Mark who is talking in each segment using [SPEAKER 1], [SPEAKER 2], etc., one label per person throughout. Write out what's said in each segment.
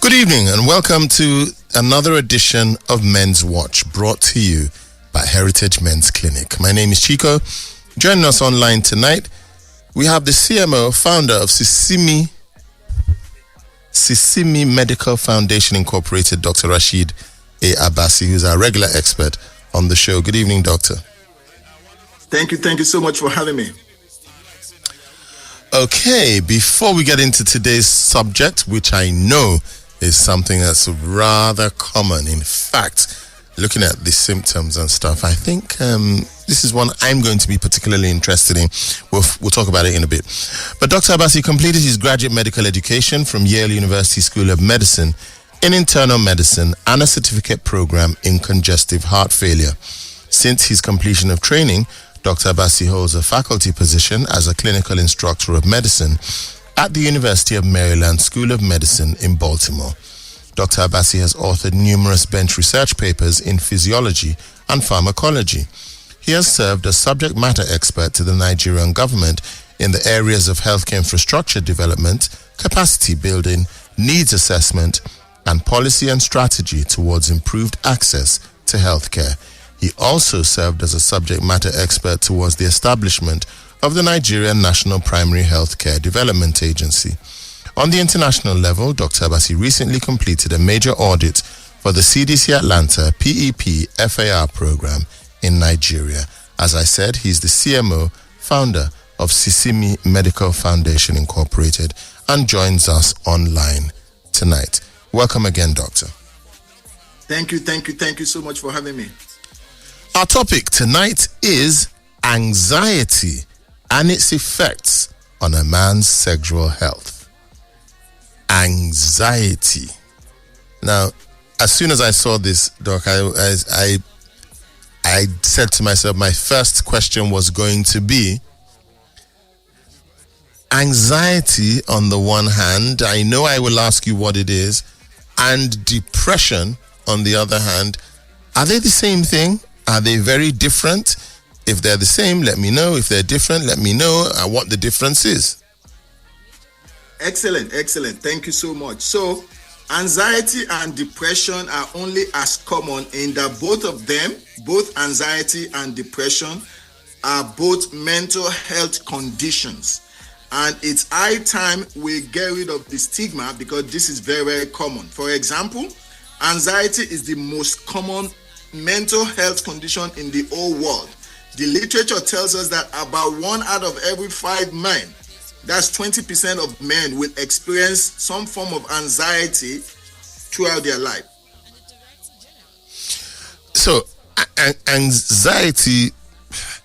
[SPEAKER 1] Good evening and welcome to another edition of Men's Watch, brought to you by Heritage Men's Clinic. My name is Chico. Joining us online tonight, we have the CMO, founder of Sisimi Medical Foundation Incorporated, Dr. Rasheed A. Abassi, who's our regular expert on the show. Good evening, Doctor.
[SPEAKER 2] Thank you so much for having me.
[SPEAKER 1] Okay, before we get into today's subject, which I know is something that's rather common. In fact, looking at the symptoms and stuff, I think this is one I'm going to be particularly interested in. We'll talk about it in a bit. But Dr. Abassi completed his graduate medical education from Yale University School of Medicine in internal medicine and a certificate program in congestive heart failure. Since his completion of training, Dr. Abassi holds a faculty position as a clinical instructor of medicine at the University of Maryland School of Medicine in Baltimore. Dr. Abassi has authored numerous bench research papers in physiology and pharmacology. He has served as subject matter expert to the Nigerian government in the areas of healthcare infrastructure development, capacity building, needs assessment, and policy and strategy towards improved access to healthcare. He also served as a subject matter expert towards the establishment of the Nigerian National Primary Healthcare Development Agency. On the international level, Dr. Abassi recently completed a major audit for the CDC Atlanta PEP FAR program in Nigeria. As I said, he's the CMO, founder of Sisimi Medical Foundation Incorporated, and joins us online tonight. Welcome again, Doctor.
[SPEAKER 2] Thank you so much for having me.
[SPEAKER 1] Our topic tonight is anxiety and its effects on a man's sexual health. Anxiety. Now, as soon as I saw this, Doc, I said to myself, my first question was going to be, anxiety on the one hand, I know I will ask you what it is, and depression on the other hand, are they the same thing? Are they very different? If they're the same, let me know. If they're different, let me know what the difference is.
[SPEAKER 2] Excellent. Thank you so much. So, anxiety and depression are only as common in that both of them, both anxiety and depression, are both mental health conditions. And it's high time we get rid of the stigma because this is very, very common. For example, anxiety is the most common mental health condition in the whole world. The literature tells us that about 1 out of every 5 men, that's 20% of men, will experience some form of anxiety throughout their life.
[SPEAKER 1] So, anxiety.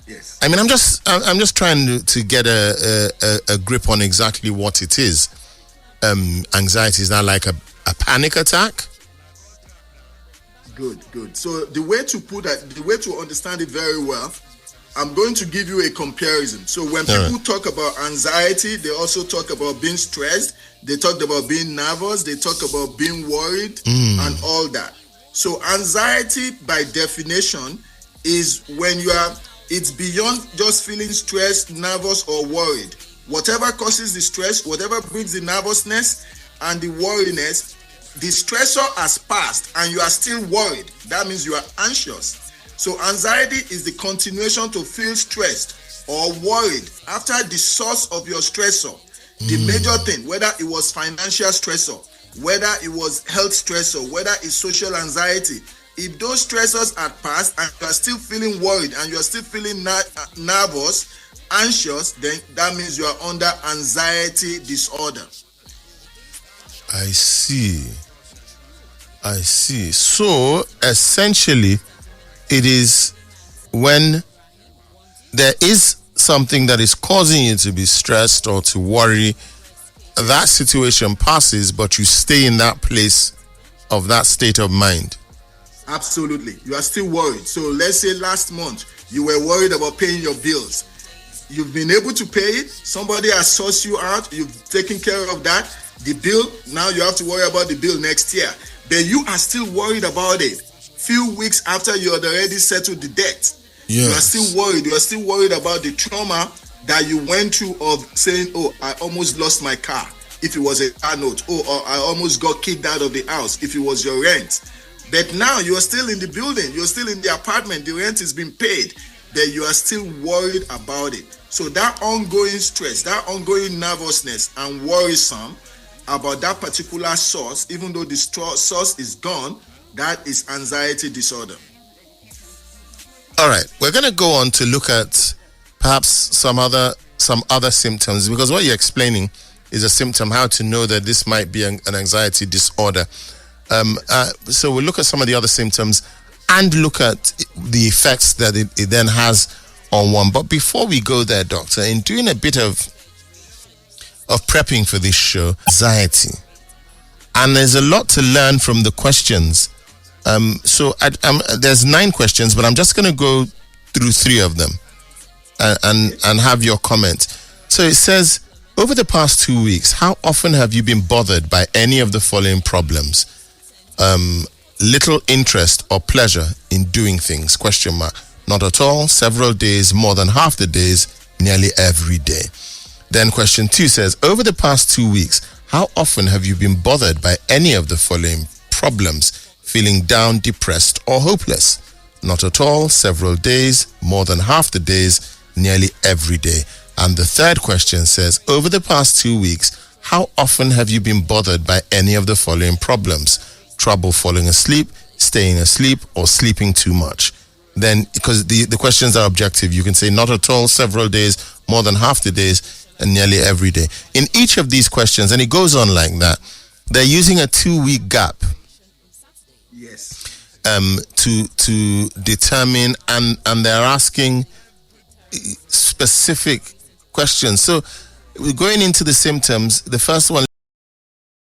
[SPEAKER 2] Yes.
[SPEAKER 1] I mean, I'm just trying to get a grip on exactly what it is. Anxiety is not like a panic attack.
[SPEAKER 2] Good. So the way to understand it very well, I'm going to give you a comparison. So when people talk about anxiety, they also talk about being stressed. They talk about being nervous. They talk about being worried and all that. So anxiety, by definition, is when it's beyond just feeling stressed, nervous, or worried. Whatever causes the stress, whatever brings the nervousness and the worriness, the stressor has passed and you are still worried. That means you are anxious. So anxiety is the continuation to feel stressed or worried after the source of your stressor. The major thing, whether it was financial stressor, whether it was health stressor, whether it's social anxiety, if those stressors are passed and you are still feeling worried and you are still feeling nervous, anxious, then that means you are under anxiety disorder.
[SPEAKER 1] I see. So, essentially, it is when there is something that is causing you to be stressed or to worry, that situation passes, but you stay in that place of that state of mind.
[SPEAKER 2] Absolutely. You are still worried. So let's say last month, you were worried about paying your bills. You've been able to pay it. Somebody has sourced you out. You've taken care of that. The bill, now you have to worry about the bill next year. But you are still worried about it. Few weeks after you had already settled the debt. Yes. You are still worried. You are still worried about the trauma that you went through of saying, oh, I almost lost my car. if it was a car note. Oh, or I almost got kicked out of the house if it was your rent. But now you are still in the building, you're still in the apartment, the rent is being paid, then you are still worried about it. So that ongoing stress, that ongoing nervousness and worrisome about that particular source, even though the source is gone, that is anxiety disorder.
[SPEAKER 1] All right, we're going to go on to look at perhaps some other symptoms, because what you're explaining is a symptom, how to know that this might be an anxiety disorder. So we'll look at some of the other symptoms and look at the effects that it then has on one. But before we go there, doctor, in doing a bit of prepping for this show, anxiety, and there's a lot to learn from the questions. So there's 9 questions, but I'm just going to go through 3 of them and have your comment. So it says, over the past 2 weeks, how often have you been bothered by any of the following problems? Little interest or pleasure in doing things, ? Not at all, several days, more than half the days, nearly every day. Then question 2 says, over the past 2 weeks, how often have you been bothered by any of the following problems? Feeling down, depressed, or hopeless? Not at all, several days, more than half the days, nearly every day. And the third question says, over the past 2 weeks, how often have you been bothered by any of the following problems? Trouble falling asleep, staying asleep, or sleeping too much? Then, because the questions are objective, you can say not at all, several days, more than half the days, and nearly every day. In each of these questions, and it goes on like that, they're using a 2-week gap.
[SPEAKER 2] Yes.
[SPEAKER 1] To determine, and they're asking specific questions. So we're going into the symptoms. The first one,